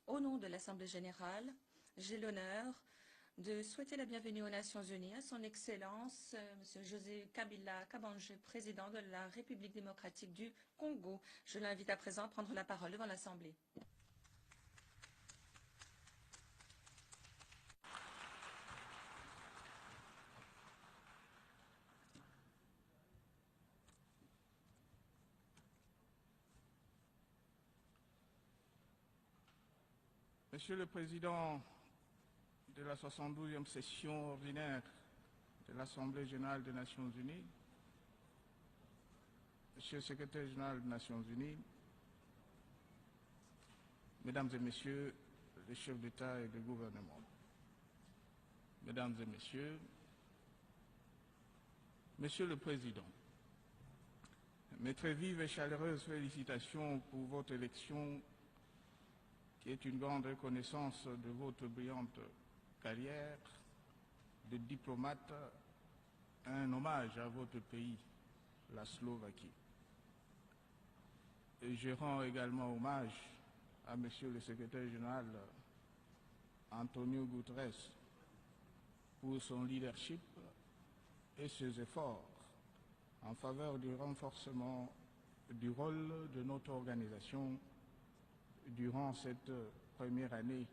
Au nom de l'Assemblée générale, j'ai l'honneur de souhaiter la bienvenue aux Nations Unies à son Excellence, M. José Kabila Kabange, président de la République démocratique du Congo. Je l'invite à présent à prendre la parole devant l'Assemblée. Monsieur le Président de la 72e session ordinaire de l'Assemblée générale des Nations unies, Monsieur le Secrétaire général des Nations unies, Mesdames et Messieurs les chefs d'État et de gouvernement, Mesdames et Messieurs, Monsieur le Président, mes très vives et chaleureuses félicitations pour votre élection qui est une grande reconnaissance de votre brillante carrière de diplomate, un hommage à votre pays, la Slovaquie. Et je rends également hommage à Monsieur le Secrétaire général Antonio Guterres pour son leadership et ses efforts en faveur du renforcement du rôle de notre organisation durant cette première année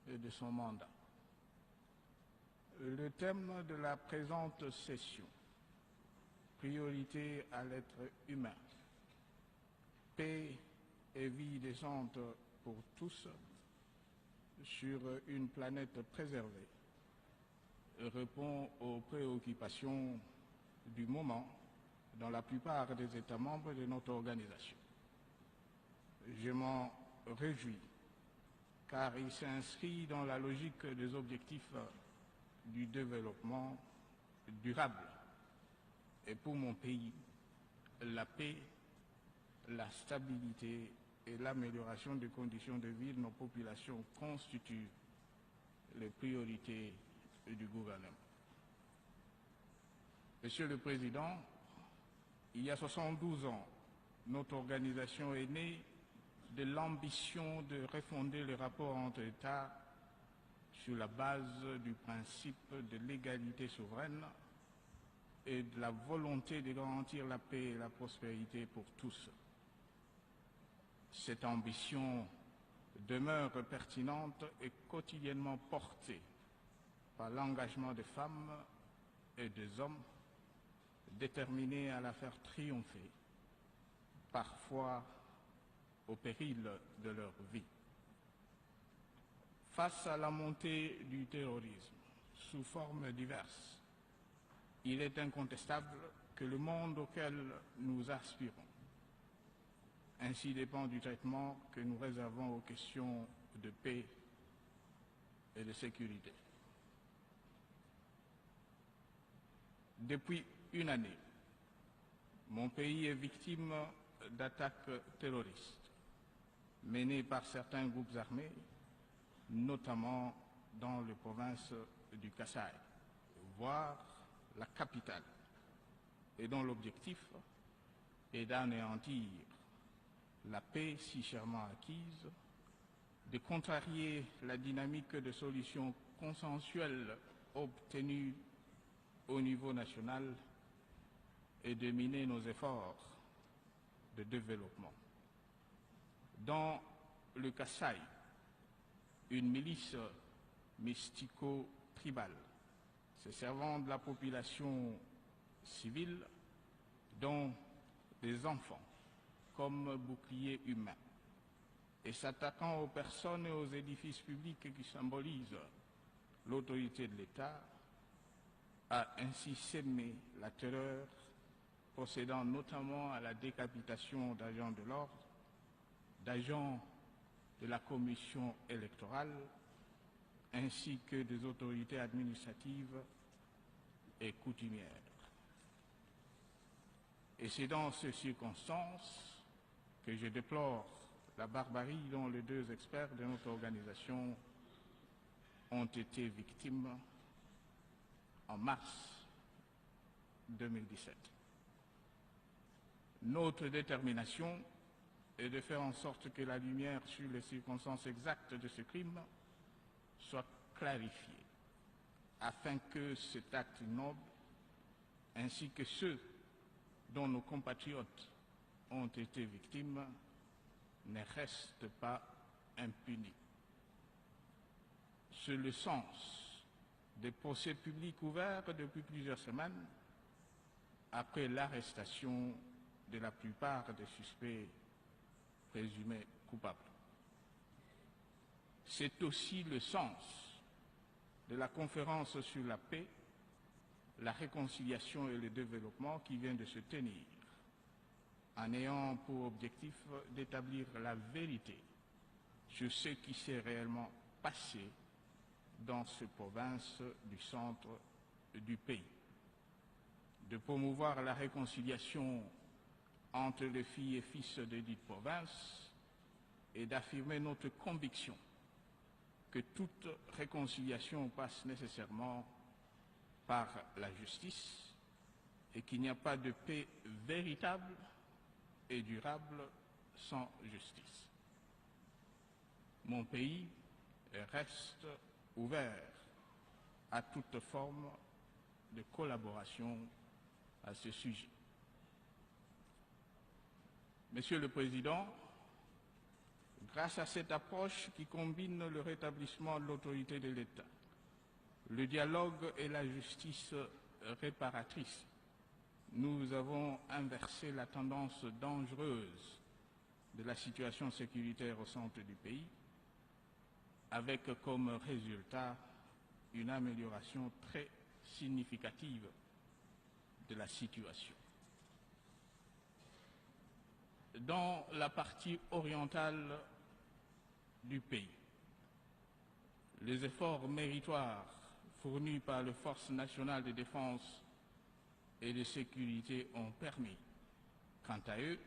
de son mandat. Le thème de la présente session, priorité à l'être humain, paix et vie décente pour tous sur une planète préservée, répond aux préoccupations du moment dans la plupart des États membres de notre organisation. Je m'en réjouis, car il s'inscrit dans la logique des objectifs du développement durable. Et pour mon pays, la paix, la stabilité et l'amélioration des conditions de vie de nos populations constituent les priorités du gouvernement. Monsieur le Président, il y a 72 ans, notre organisation est née de l'ambition de refonder le rapport entre États sur la base du principe de l'égalité souveraine et de la volonté de garantir la paix et la prospérité pour tous. Cette ambition demeure pertinente et quotidiennement portée par l'engagement des femmes et des hommes déterminés à la faire triompher, parfois au péril de leur vie. Face à la montée du terrorisme sous formes diverses, il est incontestable que le monde auquel nous aspirons ainsi dépend du traitement que nous réservons aux questions de paix et de sécurité. Depuis une année, mon pays est victime d'attaques terroristes menées par certains groupes armés, notamment dans les provinces du Kasaï, voire la capitale, et dont l'objectif est d'anéantir la paix si chèrement acquise, de contrarier la dynamique de solutions consensuelles obtenues au niveau national et de miner nos efforts de développement. Dans le Kasaï, une milice mystico-tribale se servant de la population civile, dont des enfants, comme boucliers humains, et s'attaquant aux personnes et aux édifices publics qui symbolisent l'autorité de l'État, a ainsi sémé la terreur, procédant notamment à la décapitation d'agents de l'ordre, d'agents de la commission électorale, ainsi que des autorités administratives et coutumières. Et c'est dans ces circonstances que je déplore la barbarie dont les deux experts de notre organisation ont été victimes en mars 2017. Notre détermination est de faire en sorte que la lumière sur les circonstances exactes de ce crime soit clarifiée, afin que cet acte ignoble, ainsi que ceux dont nos compatriotes ont été victimes, ne restent pas impunis. C'est le sens des procès publics ouverts depuis plusieurs semaines après l'arrestation de la plupart des suspects présumés coupables. C'est aussi le sens de la conférence sur la paix, la réconciliation et le développement qui vient de se tenir, en ayant pour objectif d'établir la vérité sur ce qui s'est réellement passé dans ces provinces du centre du pays, de promouvoir la réconciliation entre les filles et fils de dites provinces et d'affirmer notre conviction que toute réconciliation passe nécessairement par la justice et qu'il n'y a pas de paix véritable et durable sans justice. Mon pays reste ouvert à toute forme de collaboration à ce sujet. Monsieur le Président, grâce à cette approche qui combine le rétablissement de l'autorité de l'État, le dialogue et la justice réparatrice, nous avons inversé la tendance dangereuse de la situation sécuritaire au centre du pays, avec comme résultat une amélioration très significative de la situation. Dans la partie orientale du pays, les efforts méritoires fournis par les forces nationales de défense et de sécurité ont permis, quant à eux,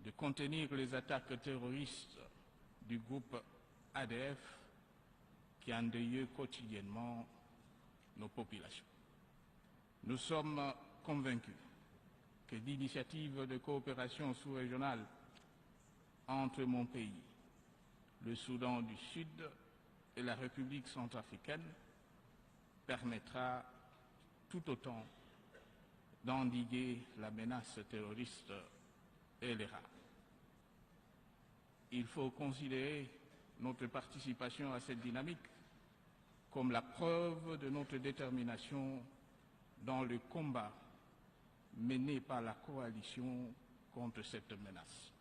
de contenir les attaques terroristes du groupe ADF qui endeuille quotidiennement nos populations. Nous sommes convaincus que l'initiative de coopération sous-régionale entre mon pays, le Soudan du Sud et la République centrafricaine permettra tout autant d'endiguer la menace terroriste et les rats. Il faut considérer notre participation à cette dynamique comme la preuve de notre détermination dans le combat mené par la coalition contre cette menace.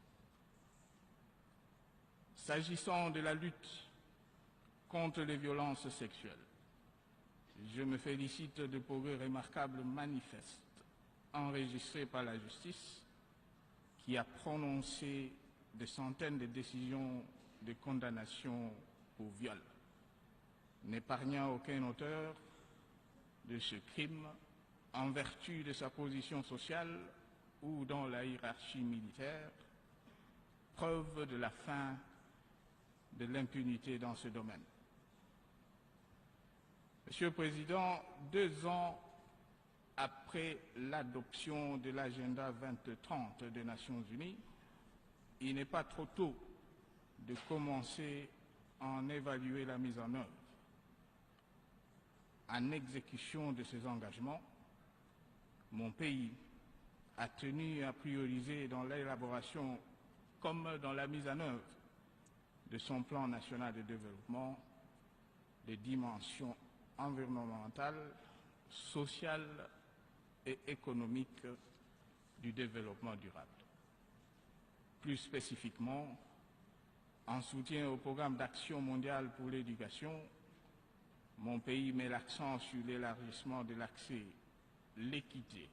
S'agissant de la lutte contre les violences sexuelles, je me félicite de progrès remarquables manifestes enregistrés par la justice qui a prononcé des centaines de décisions de condamnation pour viol, n'épargnant aucun auteur de ce crime en vertu de sa position sociale ou dans la hiérarchie militaire, preuve de la fin de l'impunité dans ce domaine. Monsieur le Président, 2 ans après l'adoption de l'agenda 2030 des Nations Unies, il n'est pas trop tôt de commencer à en évaluer la mise en œuvre. En exécution de ces engagements, mon pays a tenu à prioriser dans l'élaboration comme dans la mise en œuvre de son plan national de développement les dimensions environnementales, sociales et économiques du développement durable. Plus spécifiquement, en soutien au programme d'action mondiale pour l'éducation, mon pays met l'accent sur l'élargissement de l'accès, l'équité,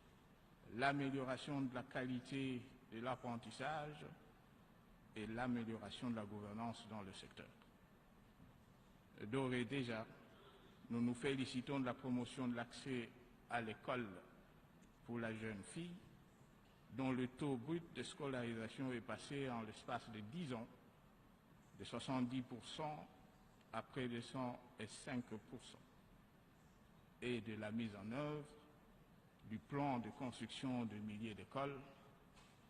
l'amélioration de la qualité de l'apprentissage et l'amélioration de la gouvernance dans le secteur. D'ores et déjà, nous nous félicitons de la promotion de l'accès à l'école pour la jeune fille, dont le taux brut de scolarisation est passé en l'espace de 10 ans de 70% à près de 105%, et de la mise en œuvre du plan de construction de milliers d'écoles,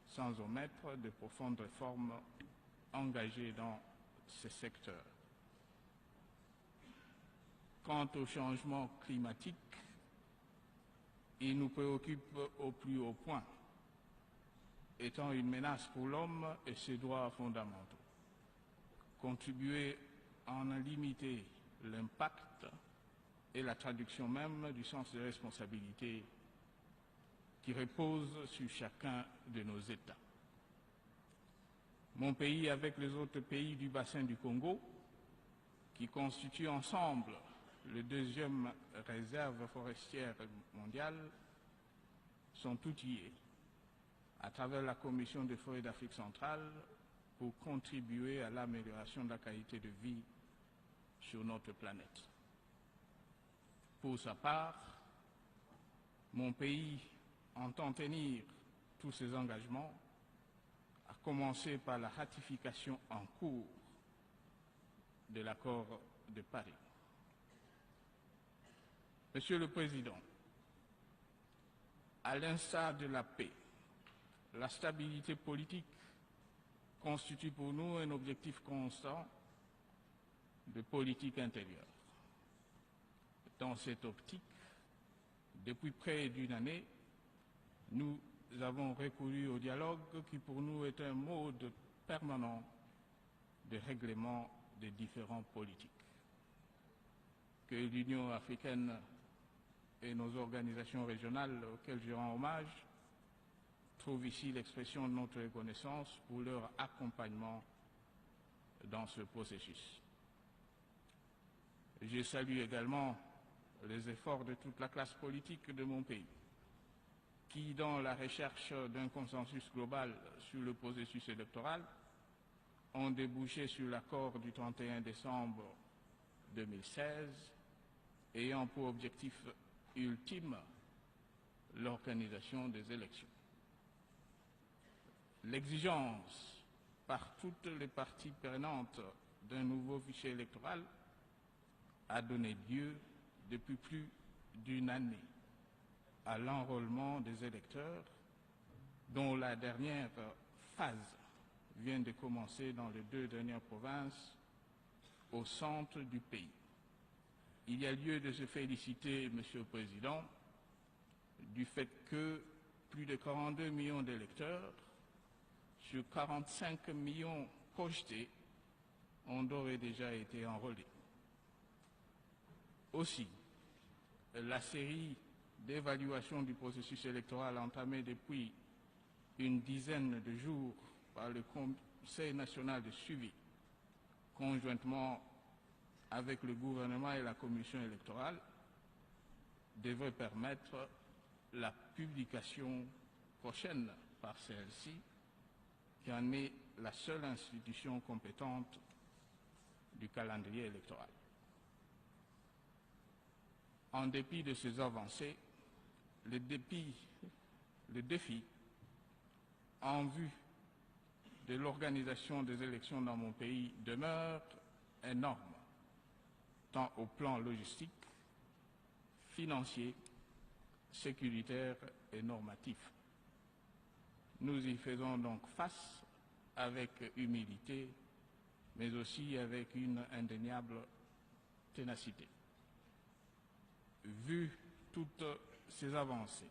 sans omettre de profondes réformes engagées dans ce secteur. Quant au changement climatique, il nous préoccupe au plus haut point, étant une menace pour l'homme et ses droits fondamentaux. Contribuer à en limiter l'impact et la traduction même du sens de responsabilité qui repose sur chacun de nos États. Mon pays, avec les autres pays du bassin du Congo, qui constituent ensemble le 2e réserve forestière mondiale, sont outillés à travers la Commission des forêts d'Afrique centrale pour contribuer à l'amélioration de la qualité de vie sur notre planète. Pour sa part, mon pays entend tenir tous ses engagements, à commencer par la ratification en cours de l'accord de Paris. Monsieur le Président, à l'instar de la paix, la stabilité politique constitue pour nous un objectif constant de politique intérieure. Dans cette optique, depuis près d'une année, nous avons recouru au dialogue qui pour nous est un mode permanent de règlement des différends politiques. Que l'Union africaine et nos organisations régionales auxquelles je rends hommage trouvent ici l'expression de notre reconnaissance pour leur accompagnement dans ce processus. Je salue également les efforts de toute la classe politique de mon pays, qui, dans la recherche d'un consensus global sur le processus électoral, ont débouché sur l'accord du 31 décembre 2016, ayant pour objectif ultime l'organisation des élections. L'exigence par toutes les parties prenantes d'un nouveau fichier électoral a donné lieu depuis plus d'une année à l'enrôlement des électeurs, dont la dernière phase vient de commencer dans les 2 dernières provinces au centre du pays. Il y a lieu de se féliciter, Monsieur le Président, du fait que plus de 42 millions d'électeurs sur 45 millions projetés ont d'ores et déjà été enrôlés. Aussi, la série d'évaluation du processus électoral entamée depuis une dizaine de jours par le Conseil national de suivi, conjointement avec le gouvernement et la commission électorale, devrait permettre la publication prochaine par celle-ci, qui en est la seule institution compétente du calendrier électoral. En dépit de ces avancées, le défi en vue de l'organisation des élections dans mon pays demeure énorme, tant au plan logistique, financier, sécuritaire et normatif. Nous y faisons donc face avec humilité, mais aussi avec une indéniable ténacité. Vu toutes ces avancées,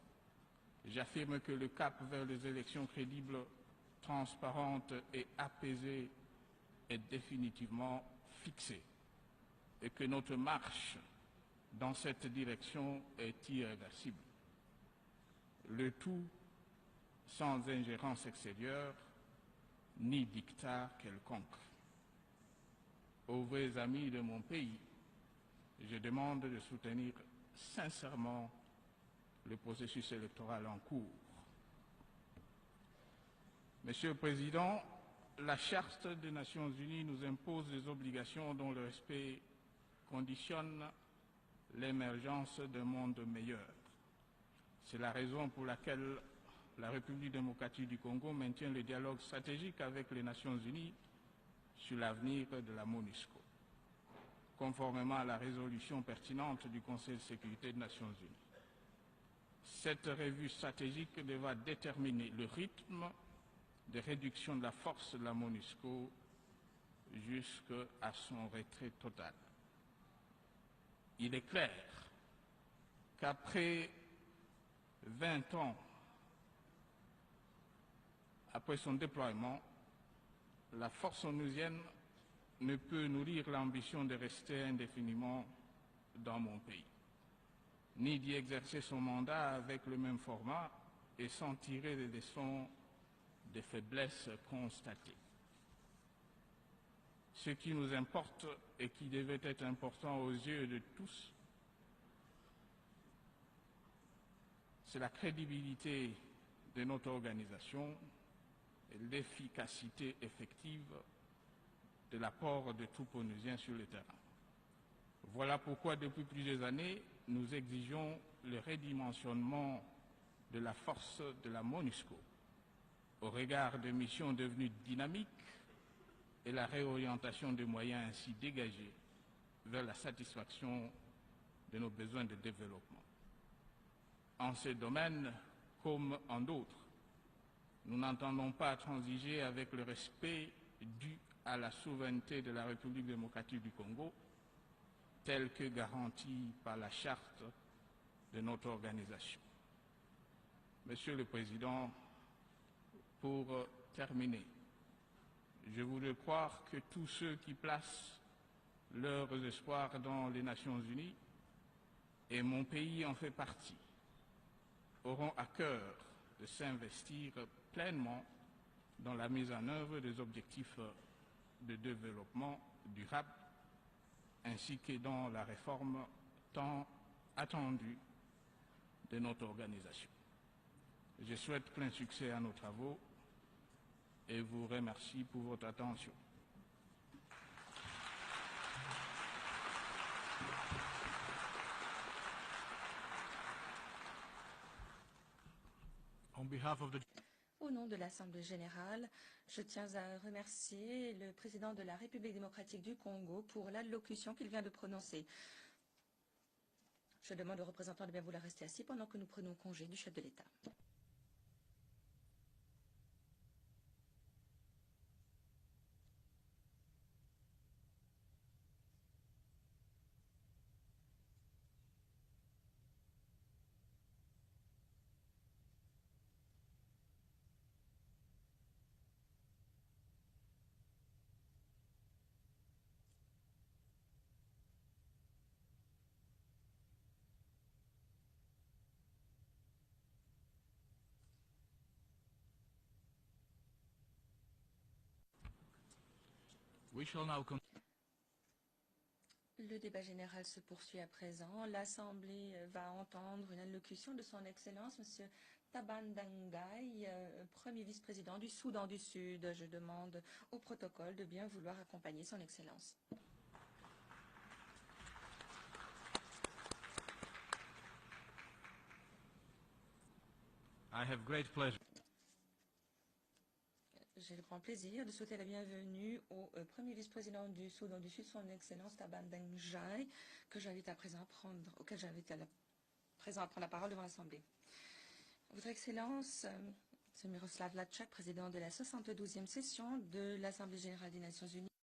j'affirme que le cap vers les élections crédibles, transparentes et apaisées est définitivement fixé et que notre marche dans cette direction est irréversible. Le tout sans ingérence extérieure ni dictat quelconque. Aux vrais amis de mon pays, je demande de soutenir sincèrement le processus électoral en cours. Monsieur le Président, la Charte des Nations Unies nous impose des obligations dont le respect conditionne l'émergence d'un monde meilleur. C'est la raison pour laquelle la République démocratique du Congo maintient le dialogue stratégique avec les Nations Unies sur l'avenir de la MONUSCO, conformément à la résolution pertinente du Conseil de sécurité des Nations Unies. Cette revue stratégique devra déterminer le rythme de réduction de la force de la MONUSCO jusqu'à son retrait total. Il est clair qu'après 20 ans après son déploiement, la force onusienne ne peut nourrir l'ambition de rester indéfiniment dans mon pays, ni d'y exercer son mandat avec le même format et sans tirer des leçons des faiblesses constatées. Ce qui nous importe et qui devait être important aux yeux de tous, c'est la crédibilité de notre organisation et l'efficacité effective de l'apport de troupes onusiennes sur le terrain. Voilà pourquoi, depuis plusieurs années, nous exigeons le redimensionnement de la force de la MONUSCO au regard de missions devenues dynamiques et la réorientation des moyens ainsi dégagés vers la satisfaction de nos besoins de développement. En ce domaine, comme en d'autres, nous n'entendons pas transiger avec le respect dû à la souveraineté de la République démocratique du Congo, tel que garanti par la charte de notre organisation. Monsieur le Président, pour terminer, je voudrais croire que tous ceux qui placent leurs espoirs dans les Nations Unies, et mon pays en fait partie, auront à cœur de s'investir pleinement dans la mise en œuvre des objectifs de développement durable ainsi que dans la réforme tant attendue de notre organisation. Je souhaite plein succès à nos travaux et vous remercie pour votre attention. Au nom de l'Assemblée générale, je tiens à remercier le président de la République démocratique du Congo pour l'allocution qu'il vient de prononcer. Je demande aux représentants de bien vouloir rester assis pendant que nous prenons congé du chef de l'État. Le débat général se poursuit à présent. L'Assemblée va entendre une allocution de son Excellence, M. Taban Dangai, premier vice-président du Soudan du Sud. Je demande au protocole de bien vouloir accompagner son Excellence. I have great pleasure. J'ai le grand plaisir de souhaiter la bienvenue au premier vice-président du Soudan du Sud, son Excellence Taban Dangai, auquel j'invite à présent prendre la parole devant l'Assemblée. Votre Excellence, M. Miroslav Lajčák, président de la 72e session de l'Assemblée générale des Nations unies,